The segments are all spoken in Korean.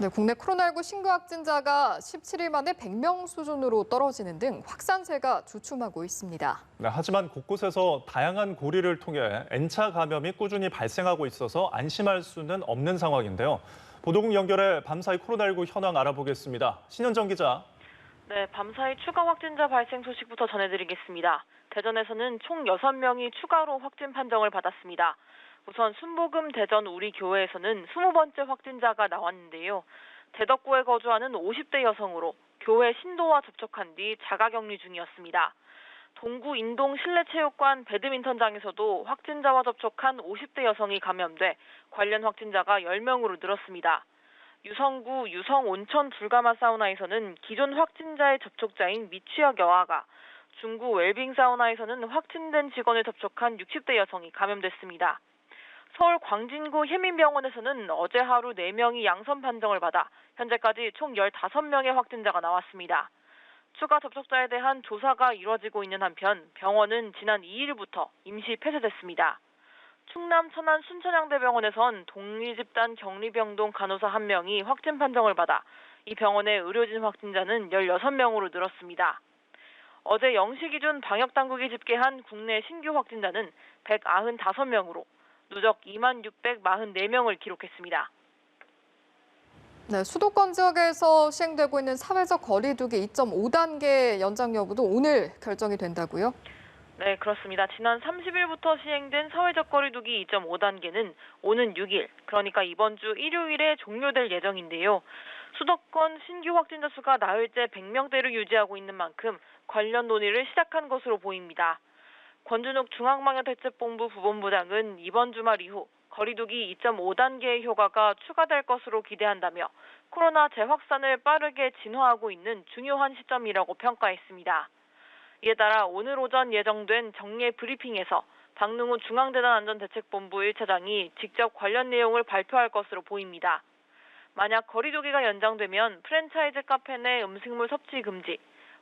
네, 국내 코로나19 신규 확진자가 17일 만에 100명 수준으로 떨어지는 등 확산세가 주춤하고 있습니다. 네, 하지만 곳곳에서 다양한 고리를 통해 N차 감염이 꾸준히 발생하고 있어서 안심할 수는 없는 상황인데요. 보도국 연결해 밤사이 코로나19 현황 알아보겠습니다. 신현정 기자. 네, 밤사이 추가 확진자 발생 소식부터 전해드리겠습니다. 대전에서는 총 6명이 추가로 확진 판정을 받았습니다. 우선 순복음 대전 우리 교회에서는 20번째 확진자가 나왔는데요. 대덕구에 거주하는 50대 여성으로 교회 신도와 접촉한 뒤 자가격리 중이었습니다. 동구 인동 실내체육관 배드민턴장에서도 확진자와 접촉한 50대 여성이 감염돼 관련 확진자가 10명으로 늘었습니다. 유성구 유성온천 불가마 사우나에서는 기존 확진자의 접촉자인 미취학 여아가, 중구 웰빙 사우나에서는 확진된 직원을 접촉한 60대 여성이 감염됐습니다. 서울 광진구 혜민병원에서는 어제 하루 4명이 양성 판정을 받아 현재까지 총 15명의 확진자가 나왔습니다. 추가 접촉자에 대한 조사가 이뤄지고 있는 한편 병원은 지난 2일부터 임시 폐쇄됐습니다. 충남 천안 순천향대병원에선 동리집단 격리병동 간호사 1명이 확진 판정을 받아 이 병원의 의료진 확진자는 16명으로 늘었습니다. 어제 0시 기준 방역당국이 집계한 국내 신규 확진자는 195명으로 누적 26,644명을 기록했습니다. 네, 수도권 지역에서 시행되고 있는 사회적 거리 두기 2.5단계 연장 여부도 오늘 결정이 된다고요? 네, 그렇습니다. 지난 30일부터 시행된 사회적 거리 두기 2.5단계는 오는 6일, 그러니까 이번 주 일요일에 종료될 예정인데요. 수도권 신규 확진자 수가 나흘째 100명대를 유지하고 있는 만큼 관련 논의를 시작한 것으로 보입니다. 권준욱 중앙방역대책본부 부본부장은 이번 주말 이후 거리두기 2.5단계의 효과가 추가될 것으로 기대한다며 코로나 재확산을 빠르게 진화하고 있는 중요한 시점이라고 평가했습니다. 이에 따라 오늘 오전 예정된 정례 브리핑에서 박능우 중앙재난안전대책본부 1차장이 직접 관련 내용을 발표할 것으로 보입니다. 만약 거리두기가 연장되면 프랜차이즈 카페 내 음식물 섭취 금지,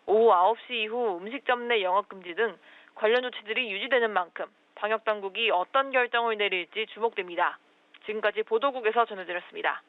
오후 9시 이후 음식점 내 영업 금지 등 관련 조치들이 유지되는 만큼 방역당국이 어떤 결정을 내릴지 주목됩니다. 지금까지 보도국에서 전해드렸습니다.